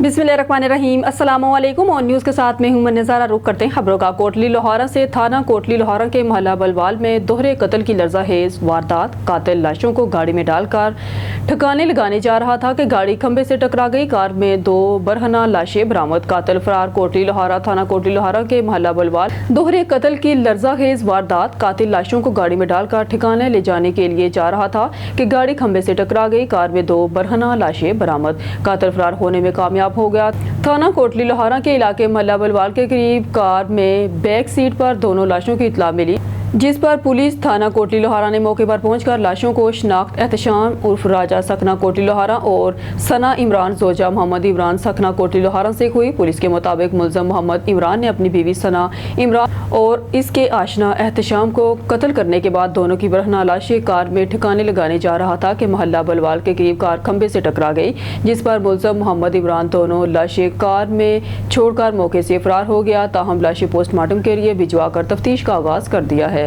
बिस्मिल्लाहिर्रहमानिर्रहीम। अस्सलाम वालेकुम। और न्यूज़ के साथ मैं हूं नज़ारा। रुख करते हैं खबरों का। कोटली लोहारा से थाना कोटली लोहारा के मोहल्ला बलवाल में दोहरे कत्ल की लर्ज़ाहेज़ वारदात। कातिल लाशों को गाड़ी में डालकर ठिकाने लगाने जा रहा था कि गाड़ी खंबे से टकरा गई। कार में 2 बरहना लाशें बरामद। कातिल फरार। कोटली लोहारा थाना कोटली लोहारा के मोहल्ला बलवाल दोहरे कत्ल की लर्ज़ाहेज़ वारदात। कातिल लाशों को गाड़ी में डालकर ठिकाने ले जाने के लिए जा रहा था कि गाड़ी खंबे से टकरा गई। कार में 2 बरहना लाशें बरामद। कातिल फरार होने में कामयाब हो गया। थाना कोटली लोहारा के इलाके मोहल्ला बलवाल के करीब कार में बैक सीट पर दोनों लाशों की इत्तला मिली, जिस पर पुलिस थाना कोटली लोहारा ने मौके पर पहुंचकर लाशों को शनाख्त एहतशाम उर्फ राजा सकना कोटली लोहारा और सना इमरान जोजा मोहम्मद इमरान सकना कोटली लोहारा से हुई। पुलिस के मुताबिक मुलजम मोहम्मद इमरान ने अपनी बीवी सना इमरान और इसके आशना एहतशाम को कत्ल करने के बाद दोनों की बरहना लाशें कार में ठिकाने लगाने जा रहा था कि मोहल्ला बलवाल के करीब कार खंबे से टकरा गई, जिस पर मुलजम मोहम्मद इमरान दोनों लाशें कार में छोड़कर मौके से फरार हो गया। ताहम लाशें पोस्टमार्टम के लिए भिजवाकर तफ्तीश का आगाज कर दिया है।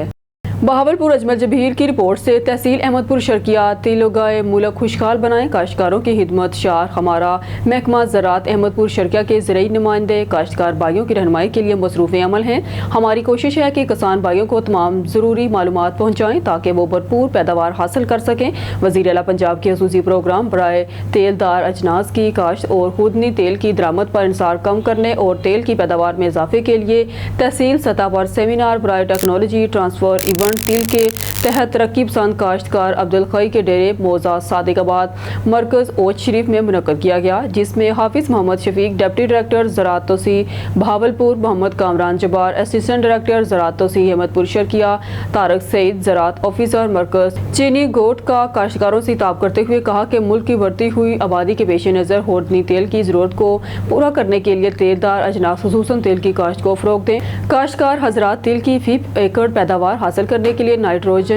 बहावलपुर अजमल जबीर की रिपोर्ट से तहसील अहमदपुर शर्किया तिलोगाए मुल्क खुशहाल बनाए। काश्तकारों की हिदमत शार हमारा महकमा ज़राअत अहमदपुर शर्किया के ज़राई नुमाइंदे काश्तकार भाइयों की रहनुमाई के लिए मसरूफ़ अमल हैं। हमारी कोशिश है कि किसान भाइयों को तमाम ज़रूरी मालूमात पहुँचाएँ ताकि वो भरपूर पैदावार हासिल कर सकें। वज़ीर आला पंजाब के खसूसी प्रोग्राम बराए तेलदार अजनास की काश्त और खुदनी तेल की दरामद पर इंसार कम करने और तेल की पैदावार में इजाफे के लिए तहसील सतह पर सेमिनार बराए टेक्नोलॉजी ट्रांसफ़र इवेंट टील के तहत तरक्की पसंद काश्तकार अब्दुल खई के डेरे मौजा सादिकाबाद मरकज़ ओच शरीफ में मुनक्कद किया गया, जिसमें हाफिज़ मोहम्मद शफीक डिप्टी डायरेक्टर ज़राअत तोसी बहावलपुर, मोहम्मद कामरान जब्बार असिस्टेंट डायरेक्टर ज़राअत तोसी अहमदपुर शर्किया, तारक सईद ज़राअत ऑफिसर मरकज़ चीनी गोट का काश्तकारों से खिताब करते हुए कहा कि मुल्क की बढ़ती हुई आबादी के पेश नज़र होर्डनी तेल की ज़रूरत को पूरा करने के लिए तेलदार अजनास खुसूसन तेल की काश्त को फ़रोग़ दें। काश्तकार हज़रात तेल की फी एकड़ पैदावार हासिल करने के लिए नाइट्रोजनी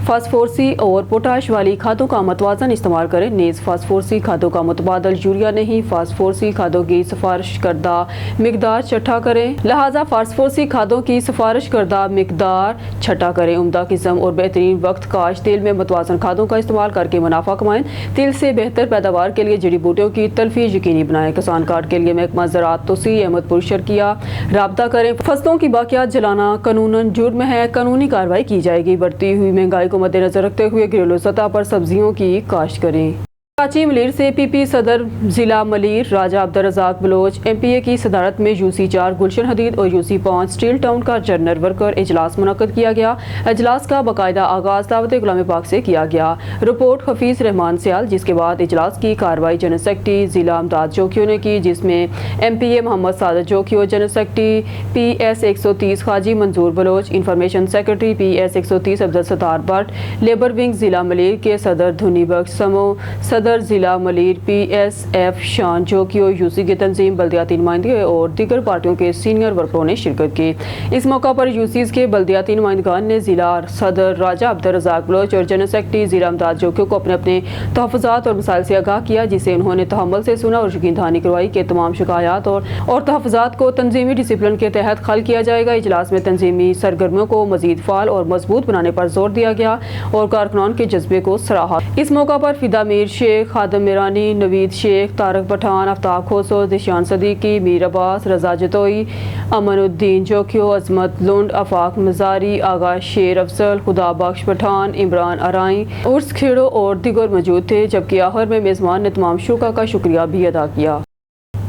फास्फोरसी और पोटाश वाली खादों का मतवाजन इस्तेमाल करें। नीज फास्फोरसी खादों का मुतबादल यूरिया नहीं, फास्फोरसी खादों की सिफारिश करदा मिकदार छठा करें, लिहाजा फास्फोरसी खादों की सिफारिश करदा मिकदार छठा करें। उम्दा किस्म और बेहतरीन वक्त काश तेल में मुतवाजन खादों का इस्तेमाल करके मुनाफा कमाएं। तेल से बेहतर पैदावार के लिए जड़ी बूटियों की तलफी यकीनी बनाएं। किसान कार्ड के लिए महकमा ज़राअत तोसी अहमदपुर शर्किया राब्ता करें। फसलों की बाकियात जलाना कानूनन जुर्म है, कानूनी कार्रवाई की जाएगी। बढ़ती हुई महंगाई को मद्देनजर रखते हुए घरेलू सतह पर सब्जियों की काश्त करें। कराची मलीर से पीपी सदर जिला मलीर राजा अब्दुल रज़ाक बलोच MPA की सदारत में UC4 गुलशन हदीद और UC5 स्टील टाउन का जनरल वर्कर इजलास मुनक्कद किया गया। इजलास का बाकायदा आगाज दावत गुलाम पाक से किया गया। रिपोर्ट हफीज़ रहमान सियाल, जिसके बाद इजलास की कार्रवाई जनरल सेक्रेटरी जिला अमदाद जोखियो ने की, जिसमें MPA Mohammad Sadat Jokhio, general secretary PS 130 Qazi Manzoor Baloch, information secretary PS 130 Abdul Sattar Bhatt, labour wing जिला मलीर के सदर धुनी बख्श समो, सदर जिला मलीर PSF शान जोकियो, UC की तंजीम बल्दियाती नुमाइंदे और दीगर पार्टियों के सीनियर वर्करों ने शिरकत की। इस मौका पर UCs के बल्दियाती नुमाइंदगान ने जिला सदर राजा अब्दुल रज़ाक बलोच और जनरल सेक्रेटरी जिला अमदाद जोकियो को अपने अपने तहफ़्फ़ुज़ात और मसाइल से आगाह किया, जिसे उन्होंने तहम्मुल से सुना और यकीन दहानी करवाई कि तमाम शिकायत और तहफ़्फ़ुज़ात को तंजीमी डिसिप्लिन के तहत हल किया जाएगा। इजलास में तंजीमी सरगर्मियों को मज़ीद फ़ाल और मजबूत बनाने पर जोर दिया गया और कारकुनान के जज्बे को सराहा। इस मौका पर फिदा मीर शेख, खादम मिरानी, नवीद शेख, तारक पठान, आफ्ताब खोसो, दिशान सदीकी, मीर अब्बास, रजा जतोई, अमनुद्दीन जोखियो, अजमत लुंड, अफाक मजारी, आगा शेर अफजल, खुदा बख्श पठान, इमरान अराई, उर्स खेड़ो और दिगर मौजूद थे। जबकि आखिर में मेज़बान ने तमाम शुरा का शुक्रिया भी अदा किया।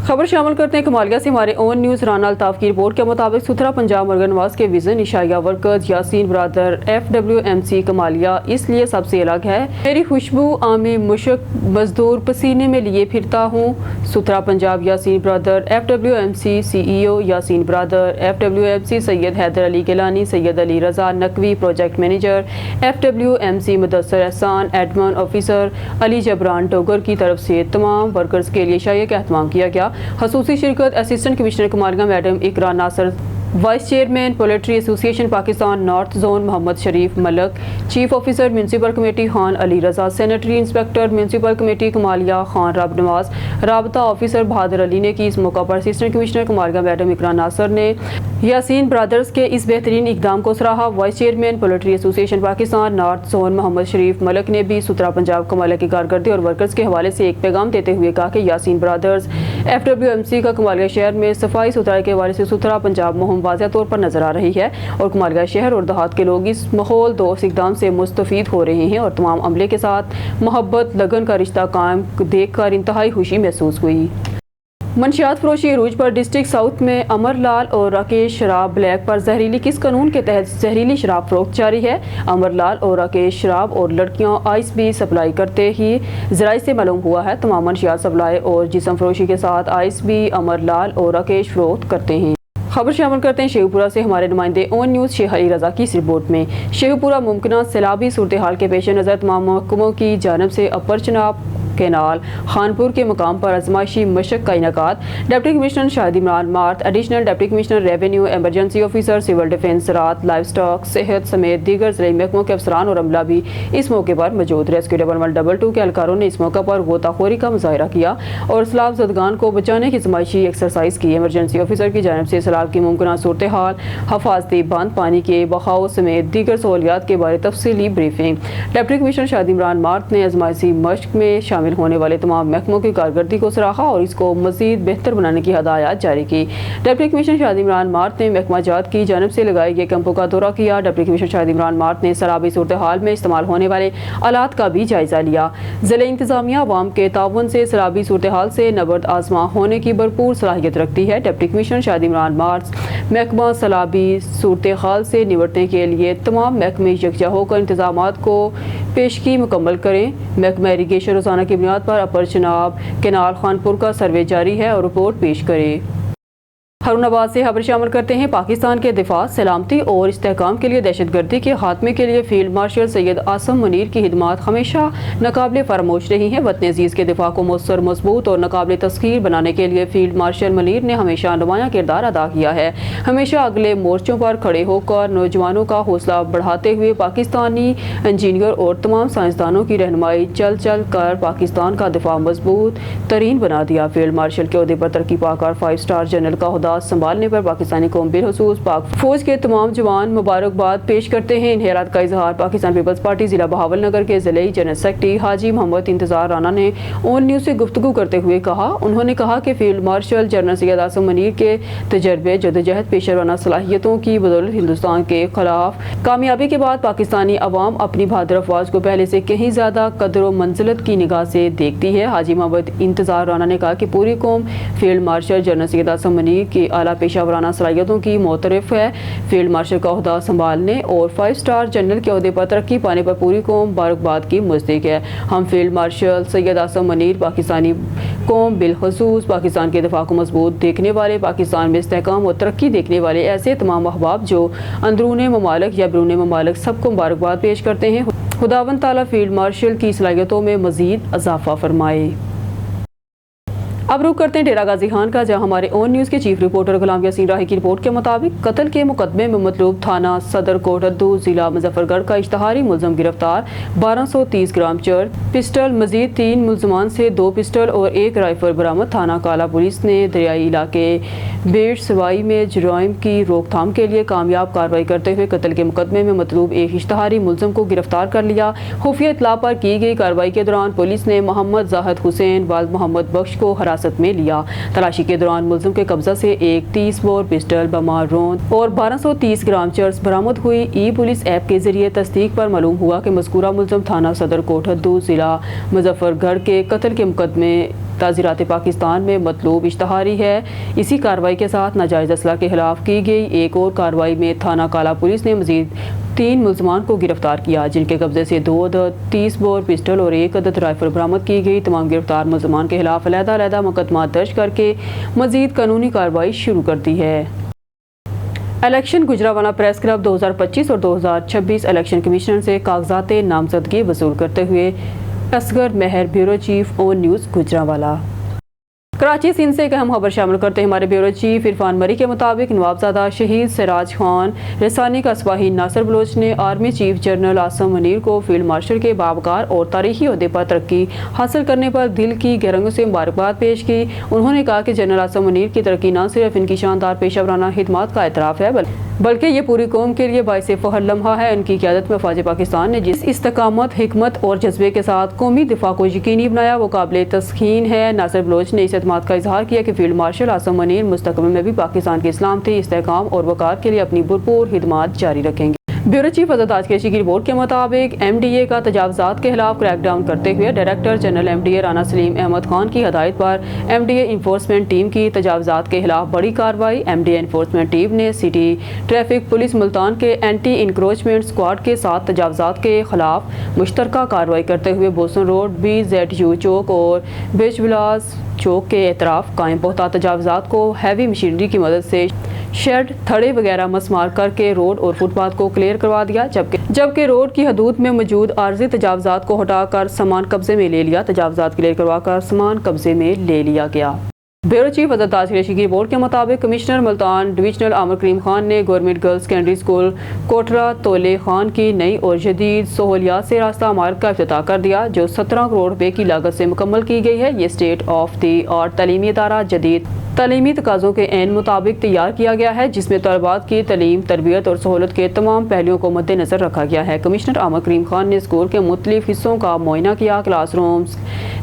खबर शामिल करते हैं कमालिया से। हमारे ओन न्यूज़ राना अल्ताफ की रिपोर्ट के मुताबिक सुथरा पंजाब मरगन नवाज के विजन इशाया workers Yaseen brother FWMC Kamalia इसलिए सबसे अलग है। मेरी खुशबू आमी मुशक मजदूर पसीने में लिए फिरता हूँ। सुथरा Punjab Yaseen brother FWMC CEO Yaseen brother FWMC Syed Haider Ali Gilani, Syed Ali Raza Naqvi project manager FWMC Mudassar Ehsan admin officer Ali Jabran Togar की तरफ से तमाम वर्कर्स के लिए इशाया का एहतमाम किया गया। खसूसी शिरकत assistant commissioner Kamalia madam Iqra Nasir, vice chairman poultry association Pakistan north zone Mohammad Sharif Malik, chief officer municipal committee Khan Ali Raza, sanitary inspector municipal committee Kamalia Khan Rab Nawaz, राबता ऑफिसर बहादुर अली ने की। इस मौका पर assistant commissioner Kamalia madam Iqra Nasir ने यासीन ब्रदर्स के इस बेहतरीन इकदाम को सराहा। Vice chairman poultry association Pakistan north zone Mohammad Sharif Malik ने भी सुथरा पंजाब कमालिया की कारकर्दगी और वर्कर्स के हवाले से एक पैगाम देते हुए कहा कि यासीन ब्रदर्स FWMC کا کمالیہ شہر میں صفائی ستھرائی کے حوالے سے ستھرا پنجاب مہم واضح طور پر نظر آ رہی ہے اور کمالیہ شہر اور دیہات کے لوگ اس ماحول دوست اقدام سے مستفید ہو رہے ہیں اور تمام عملے کے ساتھ محبت لگن کا رشتہ قائم دیکھ کر انتہائی خوشی محسوس ہوئی۔ منشیات فروشی عروج پر ڈسٹرکٹ ساؤتھ میں امر لال اور راکیش شراب بلیک پر زہریلی کس قانون کے تحت زہریلی شراب فروخت جاری ہے۔ امر لال اور راکیش شراب اور لڑکیاں آئس بھی سپلائی کرتے ہی ذرائع سے معلوم ہوا ہے۔ تمام منشیات سپلائی اور جسم فروشی کے ساتھ آئس بھی امر لال اور راکیش فروخت کرتے ہیں۔ خبر شامل کرتے ہیں شیخو پورہ سے ہمارے نمائندے اون نیوز شیخ علی رضا کی اس رپورٹ میں۔ شیخو پورہ ممکنہ سیلابی صورتحال کے پیش نظر تمام محکموں کی جانب سے اپر چناب کینال خانپور کے مقام پر آزمائشی مشق کا انعقاد۔ ڈپٹی کمشنر شاہد عمران مارت، additional deputy commissioner revenue, emergency officer, civil defence, زراعت، لائف سٹاک، صحت سمیت دیگر ضلعی محکموں کے افسران اور عملہ بھی اس موقع پر موجود۔ ریسکیو 1122 کے اہلکاروں نے اس موقع پر غوطہ خوری کا مظاہرہ کیا اور سیلاب زدگان کو بچانے کی آزمائشی ایکسرسائز کی۔ ایمرجنسی آفیسر کی جانب سے سیلاب کی ممکنہ صورتحال، حفاظتی بند، پانی کے بہاؤ سمیت دیگر سہولیات کے بارے تفصیلی briefing. Deputy commissioner Shahid Imran مارت نے آزمائشی مشق میں شامل ہونے والے تمام محکموں کی کارکردگی کو سراہا اور اس کو مزید بہتر بنانے کی ہدایات جاری کی۔ ڈپٹی کمشنر شاہد عمران مارت نے محکمہ جات کی جانب سے لگائے گئے کیمپوں کا دورہ کیا۔ ڈپٹی کمشنر شاہد عمران مارت نے سیلابی صورتحال میں استعمال ہونے والے آلات کا بھی جائزہ لیا۔ ضلع انتظامیہ عوام کے تعاون سے سیلابی صورتحال سے نبرد آزما ہونے کی بھرپور صلاحیت رکھتی ہے۔ ڈپٹی کمشنر شاہد عمران مارت محکمہ سیلابی صورتحال سے نمٹنے کے لیے تمام محکمے یکجا ہو کر انتظامات کو پیشگی مکمل کریں۔ محکمہ اریگیشن روزانہ کی بنیاد پر اپر چناب کینال خانپور کا سروے جاری ہے اور رپورٹ پیش کرے۔ ہارون آباد سے خبر شامل کرتے ہیں۔ پاکستان کے دفاع، سلامتی اور استحکام کے لیے دہشت گردی کے خاتمے کے لیے فیلڈ مارشل سید عاصم منیر کی خدمات ہمیشہ ناقابل فراموش رہی ہیں۔ وطن عزیز کے دفاع کو مؤثر، مضبوط اور ناقابل تسخیر بنانے کے لیے فیلڈ مارشل منیر نے ہمیشہ نمایاں کردار ادا کیا ہے۔ ہمیشہ اگلے مورچوں پر کھڑے ہو کر نوجوانوں کا حوصلہ بڑھاتے ہوئے پاکستانی انجینئر اور تمام سائنسدانوں کی رہنمائی چل چل کر پاکستان کا دفاع مضبوط ترین بنا دیا۔ فیلڈ مارشل کے عہدے پر ترقی پا کر 5 اسٹار جنرل کا عہدہ سنبھالنے پر پاکستانی قوم بالخصوص پاک فوج کے تمام جوان مبارکباد پیش کرتے ہیں۔ ان خیرات کا اظہار پاکستان پیپلز پارٹی ضلع بہاول نگر کے ضلعی جنرل سیکرٹری حاجی محمد انتظار رانا نے اون نیوز سے گفتگو کرتے ہوئے کہا۔ انہوں نے کہا کہ field marshal general Syed Asim Munir کے تجربے، جدوجہد، پیشہ ورانہ صلاحیتوں کی بدولت ہندوستان کے خلاف کامیابی کے بعد پاکستانی عوام اپنی بہادر افواج کو پہلے سے کہیں زیادہ قدر و منزلت کی نگاہ سے دیکھتی ہے۔ حاجی محمد انتظار رانا نے کہا کہ پوری قوم field marshal general Syed Asim Munir کی اعلیٰ پیشہ ورانہ صلاحیتوں کی معترف ہے۔ فیلڈ مارشل کا عہدہ سنبھالنے اور 5 اسٹار جنرل کے عہدے پر ترقی پانے پر پوری قوم مبارکباد کی مستحق ہے۔ ہم فیلڈ مارشل سید عاصم منیر پاکستانی قوم بالخصوص پاکستان کے دفاع کو مضبوط دیکھنے والے، پاکستان میں استحکام اور ترقی دیکھنے والے ایسے تمام احباب جو اندرون ممالک یا بیرون ممالک سب کو مبارکباد پیش کرتے ہیں۔ خداوند تعالیٰ فیلڈ مارشل کی صلاحیتوں میں مزید اضافہ فرمائے۔ اب رخ کرتے ہیں ڈیرہ غازی خان کا، جہاں ہمارے اون نیوز کے چیف رپورٹر غلام یاسین راہی کی رپورٹ کے مطابق قتل کے مقدمے میں مطلوب تھانہ صدر کوٹ ادو ضلع مظفر گڑھ کا اشتہاری ملزم گرفتار۔ 1230 گرام چرس، پسٹل، مزید 3 ملزمان سے 2 پسٹل اور 1 رائفل برآمد۔ تھانہ کالا پولیس نے دریائی علاقے بیڑ سوائی میں جرائم کی روک تھام کے لیے کامیاب کارروائی کرتے ہوئے قتل کے مقدمے میں مطلوب ایک اشتہاری ملزم کو گرفتار کر لیا۔ خفیہ اطلاع پر کی گئی کارروائی کے دوران پولیس نے محمد زاہد حسین والد محمد بخش کو حراست میں لیا۔ تلاشی کے دوران ملزم کے قبضہ سے ایک 30 بور پسٹل، بمار رون اور 1230 گرام چرس برآمد ہوئی۔ ای پولیس ایپ کے ذریعے تصدیق پر معلوم ہوا کہ مذکورہ ملزم تھانہ صدر کوٹ ادو ضلع مظفر گڑھ کے قتل کے مقدمے تعزیرات پاکستان میں مطلوب اشتہاری ہے۔ اسی کارروائی کے ساتھ ناجائز اسلحہ کے خلاف کی گئی ایک اور کارروائی میں تھانہ کالا پولیس نے مزید 3 ملزمان کو گرفتار کیا، جن کے قبضے سے 2 عدد 30 بور پسٹل اور 1 عدد رائفل برآمد کی گئی۔ تمام گرفتار ملزمان کے خلاف علیحدہ علیحدہ مقدمات درج کر کے مزید قانونی کارروائی شروع کر دی ہے۔ الیکشن گجرانوالہ پریس کلب 2025 اور 2026 الیکشن کمیشن سے کاغذات نامزدگی وصول کرتے ہوئے اصغر مہر، بیورو چیف اون نیوز گجرانوالہ۔ کراچی سندھ سے ایک اہم خبر شامل کرتے ہیں ہمارے بیورو چیف عرفان مری کے مطابق نوابزادہ شہید سراج خان رسانی کا سپاہی ناصر بلوچ نے army chief general Asim Munir کو فیلڈ مارشل کے باوقار اور تاریخی عہدے پر ترقی حاصل کرنے پر دل کی گہرائیوں سے مبارکباد پیش کی۔ انہوں نے کہا کہ جنرل عاصم منیر کی ترقی نہ صرف ان کی شاندار پیشہ ورانہ خدمات کا اعتراف ہے बल्कि ये पूरी कौम के लिए बाइस फख्र लम्हा है। उनकी क़यादत में फ़ौज पाकिस्तान ने जिस इस्तकामत, हिकमत और जज्बे के साथ कौमी दिफा को यकीनी बनाया वो काबिल तस्खीन है। नासिर बलोच ने इस एतमाद का इजहार किया कि फील्ड मार्शल आसिम मुनीर मुस्तकबिल में भी पाकिस्तान की इस्लामती, इस्तेहकाम और वक़ार के लिए अपनी भरपूर खिदमत जारी रखेंगे। ब्यूरो चीफ आज़ाद की रिपोर्ट के मुताबिक MDA का तजावज़ात के खिलाफ क्रैकडाउन करते हुए director general MDA Rana Saleem Ahmed Khan की हदायत पर MDA इन्फोर्समेंट टीम की तजावज़ात के खिलाफ बड़ी कार्रवाई। MDA इन्फोर्समेंट टीम ने सिटी ट्रैफिक पुलिस मुल्तान के एंटी इंक्रोचमेंट स्क्वाड के साथ तजावज़ात के खिलाफ मुश्तरका कार्रवाई करते हुए बोसन रोड, BZU चौक और बेशविलास चौक के एतराफ़ कायम पुख्ता तजावज़ात को हैवी मशीनरी की मदद से शेड, थड़े वगैरह मसमार करके रोड और फुटपाथ को क्लियर करवा दिया, जबकि रोड की हदूद में मौजूद आर्जी तजावज़ात को हटाकर सामान कब्जे में ले लिया। तजावज़ात क्लियर करवाकर सामान कब्जे में ले लिया गया। ब्यूरो चीफ आज़ाद की रिपोर्ट के मुताबिक कमिश्नर मुल्तान डिवीजनल आमिर करीम खान ने गवर्नमेंट गर्ल्स सेकेंडरी स्कूल कोटरा तोले खान की नई और जदीद सहूलियात से रास्ता इमारत का इफ्तिताह कर दिया, जो 17 करोड़ रुपए की लागत से मुकम्मल की गई है। ये स्टेट ऑफ द आर्ट तालीमी इदारा जदीद तालीमी तकाज़ों के ऐन मुताबिक तैयार किया गया है, जिसमें तलबात की तलीम, तरबियत और सहूलत के तमाम पहलुओं को मद्देनजर रखा गया है। कमिश्नर आमिर करीम खान ने स्कूल के मुख्तलिफ हिस्सों का मुआयना किया, क्लासरूम्स,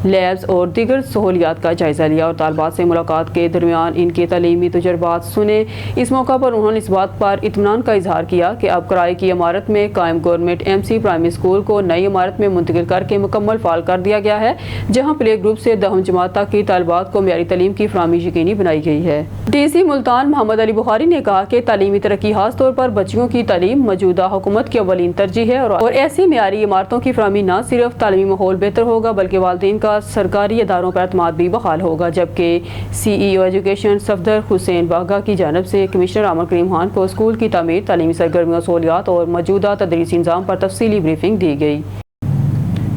लैब्स और दीगर सहूलियात का जायजा लिया और तलबात से मुलाकात के दरमियान इनके तालीमी तजुर्बात सुने। इस मौका पर उन्होंने इस बात पर इत्मीनान का इजहार किया कि अब किराए की इमारत में कायम गवर्नमेंट MC प्राइमरी स्कूल को नई इमारत में मुंतकिल करके मुकम्मल फाल कर दिया गया है, जहाँ प्ले ग्रुप से 10वीं जमात तक की तलबात को मेयारी तालीम की फराहमी यकीनी बनाई गई है। DC मुल्तान मोहम्मद अली बुखारी ने कहा कि तालीमी तरक्की खास तौर पर बच्चियों की तालीम मौजूदा हुकूमत की अवलीन तरजीह है और ऐसी मेयारी इमारतों की फराहमी न सिर्फ तालीमी माहौल बेहतर होगा बल्कि वालिदैन का सरकारी इदारों पर एतमाद भी बहाल होगा। जबकि CEO एजुकेशन सफदर हुसैन बागा की जानब से कमिश्नर आमिर करीम खान को स्कूल की तामीर, तालीमी सरगर्मियों, सहूलियात और मौजूदा तदरीसी निज़ाम पर तफसीली ब्रीफिंग दी गई।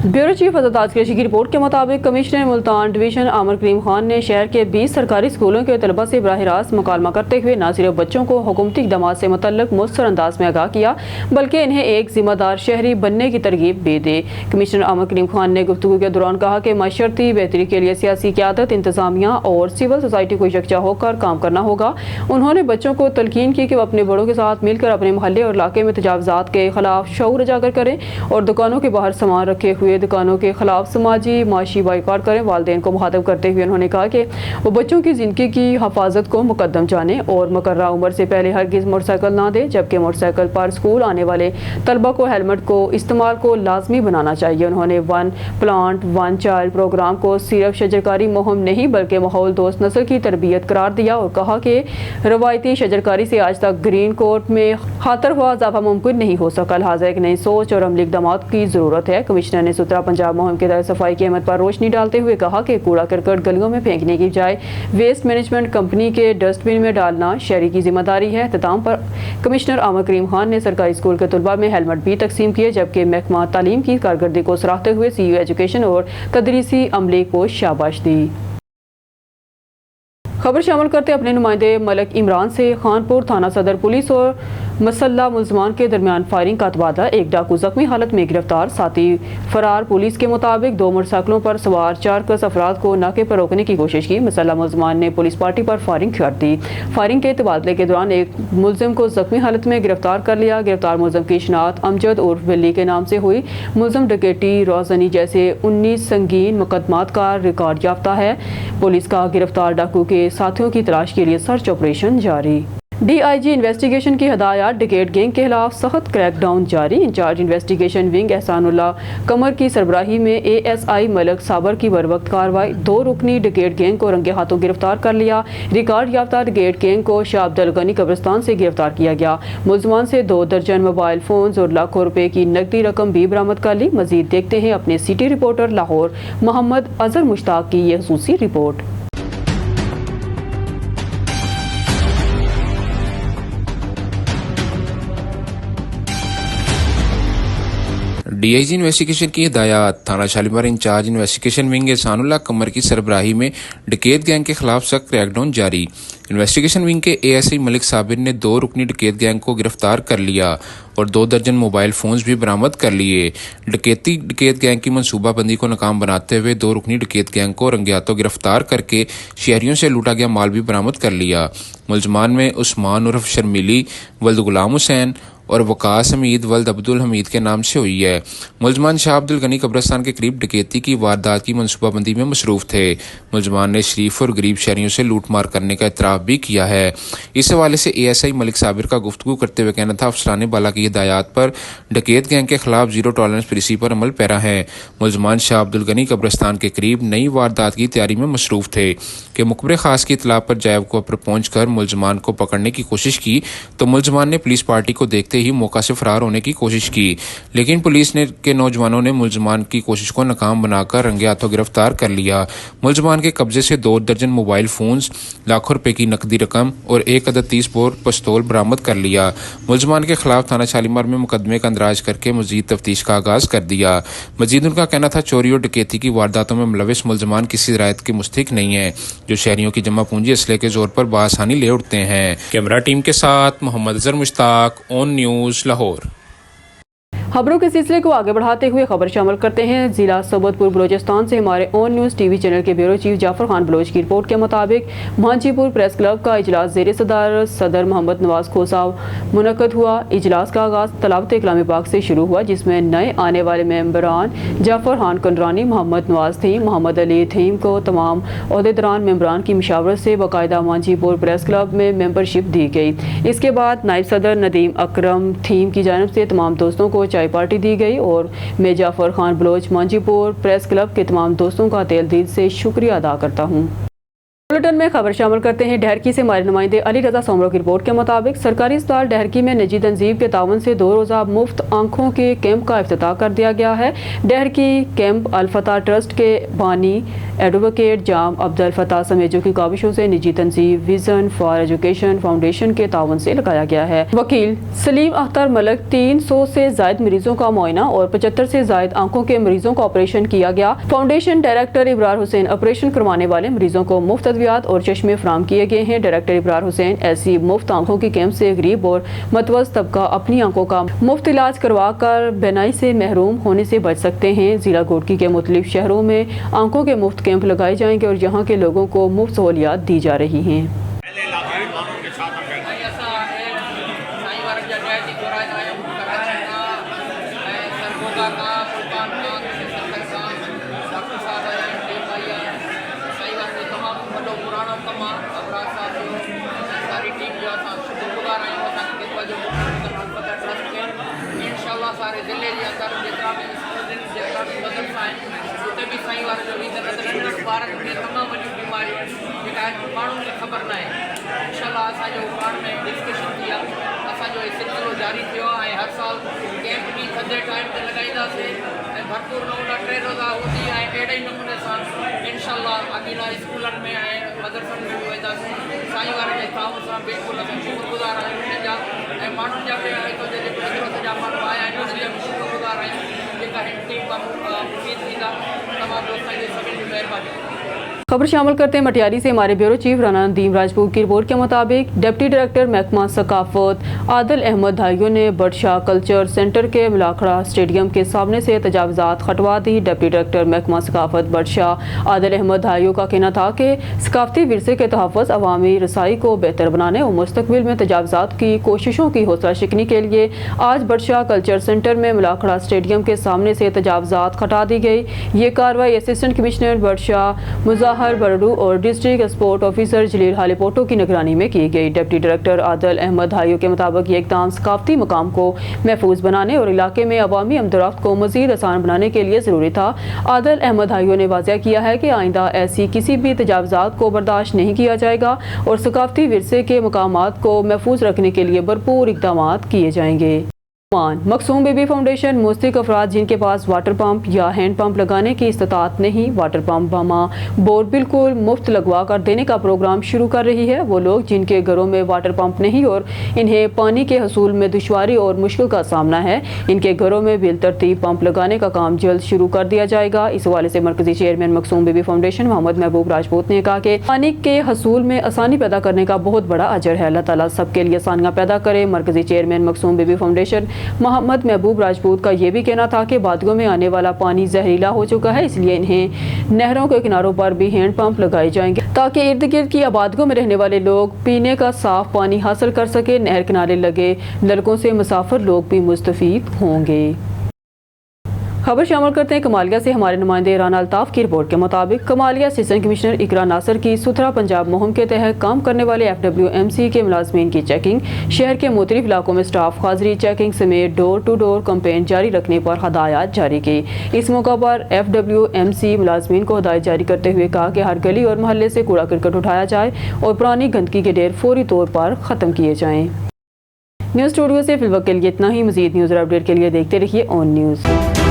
ब्यूरो चीफ आज़ाद की रिपोर्ट के मुताबिक कमिश्नर मुल्तान डिवीजन आमिर करीम खान ने शहर के 20 सरकारी स्कूलों के तलबा से बराह रास्त मुकालमा करते हुए न सिर्फ बच्चों को हुकूमती इक़दामात से मुतल्लिक मुस्तर अंदाज में आगाह किया बल्कि इन्हें एक जिम्मेदार शहरी बनने की तरगीब भी दी। कमिश्नर आमिर करीम खान ने गुफ्तगू के दौरान कहा कि माशरती बेहतरी के लिए सियासी क़यादत, इंतज़ामिया और सिविल सोसाइटी को यकजा होकर काम करना होगा। उन्होंने बच्चों को तलकीन की कि वो अपने बड़ों के साथ मिलकर अपने मोहल्ले और इलाके में तजावज़ात के खिलाफ शऊर उजागर करें और दुकानों के बाहर सामान रखे हुए दुकानों के खिलाफ समाजी माशी बाइकआउट करें। वालिदैन को मुखातब करते हुए उन्होंने कहा कि वो बच्चों की ज़िंदगी की हिफाजत को मुकद्दम जाने और मुकर्ररा उम्र से पहले हरगिज़ मोटरसाइकिल ना दें, जबकि मोटरसाइकिल पर स्कूल आने वाले तलबा को हेलमेट को इस्तेमाल को लाजमी बनाना चाहिए। उन्होंने 1 प्लांट 1 चाइल्ड प्रोग्राम को सिर्फ शजरकारी मुहिम नहीं बल्कि माहौल दोस्त नस्ल की तरबियत करार दिया और कहा कि रवायती शजरकारी से आज तक ग्रीन कोर्ट में खातरख्वाह इजाफा मुमकिन नहीं हो सका, लिहाजा एक नई सोच और अमली इक़दामात की ज़रूरत है। कमिश्नर ने सुथरा पंजाब मुहिम के तहत सफाई की अहमियत पर रोशनी डालते हुए कहा कि कूड़ा करकट गलियों में फेंकने की बजाय वेस्ट मैनेजमेंट कंपनी के डस्टबिन में डालना शहरी की जिम्मेदारी है। इख्तिताम पर कमिश्नर आमिर करीम खान ने सरकारी स्कूल के तलबा में हेलमेट भी तकसीम किए, जबकि महकमा तालीम की कारकर्दगी को सराहते हुए CEO एजुकेशन और तदरीसी अमले को शाबाश दी। खबर शामिल करते अपने नुमाइंदे मलिक इमरान से खानपुर थाना सदर पुलिस और मसल्ला मुलजमान के दरमियान फायरिंग का तबादला, एक डाकू जख्मी हालत में गिरफ्तार, साथी फरार। पुलिस के मुताबिक 2 मोटरसाइकिलों पर सवार 4 कस अफराद को नाके पर रोकने की कोशिश की। मसल्ला मुलजमान ने पुलिस पार्टी पर फायरिंग कर दी। फायरिंग के तबादले के दौरान एक मुलजिम को जख्मी हालत में गिरफ्तार कर लिया। गिरफ्तार मुलजिम की शनाख्त अमजद उर्फ बिल्ली के नाम से हुई। मुलजिम डकैती, रौजनी जैसे 19 संगीन मुकदमात का रिकॉर्ड याफ्ता है। पुलिस का गिरफ्तार डाकू के साथियों की तलाश के लिए सर्च ऑपरेशन जारी। DIG इन्वेस्टिगेशन की हदायत, डिकेट गैंग के खिलाफ सख्त क्रैकडाउन जारी। In charge investigation wing Ehsanullah Qamar की सरबराही में ASI मलिक साबर की बरवक्त कार्रवाई, 2 रुकनी डिकेट गैंग को रंगे हाथों गिरफ्तार कर लिया। रिकॉर्ड याफ्ता डिकेट गैंग को शाह अब्दुल गनी कब्रिस्तान से गिरफ्तार किया गया। मुलजमान से 2 दर्जन मोबाइल फोन और लाखों रुपए की नकदी रकम भी बरामद कर ली। मजीद देखते हैं अपने सिटी रिपोर्टर लाहौर मोहम्मद अजहर मुश्ताक की यह खुसूसी रिपोर्ट। DIG इन्वेस्टिगेशन की हिदायत, थाना Shalimar incharge investigation wing Ehsanullah Qamar की सरबराही में डकैत गैंग के खिलाफ सख्त क्रैकडाउन जारी। इन्वेस्टिगेशन विंग के ASI मलिक साबिर ने 2 रुकनी डकैत गैंग को गिरफ्तार कर लिया और 2 दर्जन मोबाइल फोन्स भी बरामद कर लिए। डकैत गैंग की मनसूबाबंदी को नाकाम बनाते हुए 2 रुकनी डकैत गैंग को रंगे हाथों गिरफ्तार करके शहरियों से लूटा गया माल भी बरामद कर लिया। मुलजमान में उस्मान उर्फ शर्मिली वल्द गुलाम हुसैन और वकास हमीद वल्द अब्दुल हमीद के नाम से हुई है। मुलजमान शाह अब्दुल गनी कब्रिस्तान के करीब डकैती की वारदात की मनसूबाबंदी में मसरूफ थे। मुलजमान ने शरीफ और गरीब शहरियों से लूट मार करने का इतराफ़ भी किया है। इस हवाले से ASI मलिक साबिर का गुफ्तगू करते हुए कहना था, अफसरान बाला की हिदायत पर डकैत गैंग के खिलाफ जीरो टॉलरेंस पॉलिसी पर अमल पैरा है। मुलजमान शाह अब्दुल गनी कब्रिस्तान के करीब नई वारदात की तैयारी में मसरूफ थे कि मुखबिर खास की इतला पर जैब को पर पहुँच कर मुलजमान को पकड़ने की कोशिश की तो मुलजमान ने पुलिस पार्टी को देखते ही मौका से फरार होने की कोशिश की, लेकिन पुलिस के नौजवानों ने मुलजमान की कोशिश को नाकाम बनाकर रंगे हाथों गिरफ्तार कर लिया। मुलजमान के कब्जे से 2 दर्जन मोबाइल फोन्स, लाखों रुपए की नकदी रकम और 1 अदद 30 बोर पिस्तौल बरामद कर लिया। मुलजमान के खिलाफ थाना शालीमार में मुकदमे का अंदराज करके मजीद तफ्तीश का आगाज कर दिया। मजीद उनका कहना था, चोरी और डकैती की वारदातों में मुलविस मुलजमान किसी रायत के मुस्तहिक नहीं है जो शहरियों की जमा पूंजी असले के जोर पर बासानी ले उठते हैं। कैमरा टीम के साथ मोहम्मद अजहर मुश्ताक, ऑन न्यूज़ लाहौर। खबरों के सिलसिले को आगे बढ़ाते हुए खबर शामिल करते हैं। जिला सोबतपुर बलोचिस्तान से हमारे ऑन न्यूज़ टीवी चैनल के ब्यूरो चीफ जाफर खान बलोच की रिपोर्ट के मुताबिक मांझीपुर प्रेस क्लब का इजलास ज़ेर सदर मोहम्मद नवाज खोसा मुनक़द हुआ। इजलास का आगाज़ तलावत कलाम पाक से शुरू हुआ, जिसमें नए आने वाले मेंबरान जाफर खान कंडरानी, मोहम्मद नवाज थीम, मोहम्मद अली थीम को तमाम अहदेदारान मेंबरान की मुशावरत से बाकायदा मांझीपुर प्रेस क्लब में मेंबरशिप दी गई। इसके बाद नायब सदर नदीम अकरम थीम की जानिब से तमाम दोस्तों को चाय पार्टी दी गई और मैं जाफर खान बलोच मांझीपुर प्रेस क्लब के तमाम दोस्तों का तहे दिल से शुक्रिया अदा करता हूँ। बुलेटिन में खबर शामिल करते हैं। डहरकी से हमारे नुमाइंदे अली रजा सोमरो की रिपोर्ट के मुताबिक सरकारी अस्पताल डहरकी में निजी तंजीम के तावन से 2 रोज़ा मुफ्त आंखों के कैंप का इफ्तिताह कर दिया गया है। डहरकी कैंप अल-फतह ट्रस्ट के बानी एडवोकेट जाम अब्दुल फताह समेजो की काविशों से निजी तंजीम विजन फॉर एजुकेशन फाउंडेशन के तावन से लगाया गया है। वकील सलीम अख्तर मलक 300 से जायद मरीजों का मुआयना और 75 से जायद आंखों के मरीजों का ऑपरेशन किया गया। Foundation director Ibrar Hussain operation करवाने वाले मरीजों को मुफ्त अद्वियात और चश्मे फराहम किए गए हैं। डायरेक्टर इब्रार हुसैन ऐसी मुफ्त आंखों की कैंप से गरीब और मतवस्त तबका अपनी आंखों का मुफ्त इलाज करवा कर बेनाई से महरूम होने से बच सकते हैं। जिला गोडकी के मुख्तलिफ शहरों में आंखों के मुफ्त कैंप लगाए जाएंगे और यहाँ के लोगों को मुफ्त सहूलियात दी जा रही हैं। सारे जिले के अंदर जितना भी स्टूडेंट जितना भी मदरसा है उते भी साईं वारे जो रीज़न नंढड़नि ॿारनि में तमामु वॾियूं बीमारियूं जेका माण्हुनि खे ख़बर न आहे। इंशाल्लाह असांजो पाण में डिस्कशन थी आहे, असांजो इहो सिलसिलो जारी थियो आहे ऐं हर साल कैंप बि थधे टाइम ते लॻाईंदासीं ऐं भरपूर नमूना 3 रोज़ा हूंदी ऐं अहिड़े ई नमूने सां इंशाल्लाह अॻीना स्कूलनि में ऐं मदरसनि में बि वेंदासीं। साईं वारे जे ताउन सां बिल्कुलु असां शुक्रगुज़ार आहियूं उन्हनि जा ऐं माण्हुनि जा बि हिते जेके हज़रत जा माण्हू आया आहिनि उन्हनि जा बि शुक्रगुज़ार आहियूं जेका हिन टीम खां मुफ़ीद थींदा। तमामु दोस्तनि जी सभिनी जी महिरबानी। खबर शामिल करते हैं मटियारी से हमारे ब्यूरो चीफ राना नदीम राजपूत की रिपोर्ट के मुताबिक डिप्टी डायरेक्टर महकमा सकाफत आदिल अहमद धाइयों ने बडशाह कल्चर सेंटर के मिलाखड़ा स्टेडियम के सामने से तजावज़ात हटवा दी। डिप्टी डायरेक्टर महकमा सकाफत बडशाह आदिल अहमद धाइयों का कहना था कि सकाफती विरसे के तहफ़्फ़ुज़ अवामी रसाई को बेहतर बनाने और मुस्तक़बिल में तजावज़ात की कोशिशों की हौसला शिकनी के लिए आज बडशाह कल्चर सेंटर में मिलाखड़ा स्टेडियम के सामने से तजावज़ात हटा दी गई। ये कार्रवाई असिस्टेंट कमिश्नर बडशाह मुज़ाहर बरडू और डिस्ट्रिक्ट स्पोर्ट ऑफिसर जलील हालीपोटो की निगरानी में की गई। डिप्टी डायरेक्टर आदिल अहमद धाइयों के मुताबिक ये इक़दाम सकाफती मकाम को महफूज बनाने और इलाके में अवामी अमदरफ्त को मज़ीद आसान बनाने के लिए ज़रूरी था। आदिल अहमद धाइयों ने वाज़ेह किया है कि आइंदा ऐसी किसी भी तजावज़ात को बर्दाश्त नहीं किया जाएगा और सकाफती विरसे के मकामात को महफूज रखने के लिए भरपूर इक़दाम किए जाएंगे। मखसूम बीबी फाउंडेशन मुस्तक अफराद जिनके पास वाटर पंप या हैंड पंप लगाने की इस्तात नहीं, वाटर पंप बमा बोर्ड बिल्कुल मुफ्त लगवा कर देने का प्रोग्राम शुरू कर रही है। वो लोग जिनके घरों में वाटर पंप नहीं और इन्हें पानी के हसूल में दुश्वारी और मुश्किल का सामना है, इनके घरों में बिलतरतीब पंप लगाने का काम जल्द शुरू कर दिया जाएगा। इस हवाले से मरकजी चेयरमैन मखसूम बीबी फाउंडेशन मोहम्मद महबूब राजपूत ने कहा कि पानी के हसूल में आसानी पैदा करने का बहुत बड़ा अजर है। अल्लाह ताला सबके लिए आसानियाँ पैदा करे। मरकजी चेयरमैन मखसूम बीबी फाउंडेशन मोहम्मद महबूब राजपूत का यह भी कहना था कि बादलों में आने वाला पानी जहरीला हो चुका है, इसलिए इन्हें नहरों के किनारों पर भी हैंड पंप लगाए जाएंगे ताकि इर्द गिर्द की आबादियों में रहने वाले लोग पीने का साफ पानी हासिल कर सके। नहर किनारे लगे नलकों से मुसाफिर लोग भी मुस्तफीद होंगे। खबर शामिल करते हैं कमालिया से। हमारे नुमाइंदे राना अल्ताफ की रिपोर्ट के मुताबिक कमालिया असिस्टेंट कमिश्नर इकरा नासर की सुथरा पंजाब मुहिम के तहत काम करने वाले FWMC के मुलाजमीन की चेकिंग, शहर के मुख्तलिफ इलाकों में स्टाफ हाजिरी चेकिंग समेत डोर टू डोर कैंपेन जारी रखने पर हदायत जारी की। इस मौका पर FWMC मुलाजमीन को हदायत जारी करते हुए कहा कि हर गली और मोहल्ले से कूड़ा करकट उठाया जाए और पुरानी गंदगी के ढेर फौरी तौर पर ख़त्म किए जाएँ। न्यूज़ स्टूडियो से फिलहाल के लिए इतना ही। मज़ीद न्यूज़ और अपडेट के लिए देखते रहिए ऑन न्यूज़।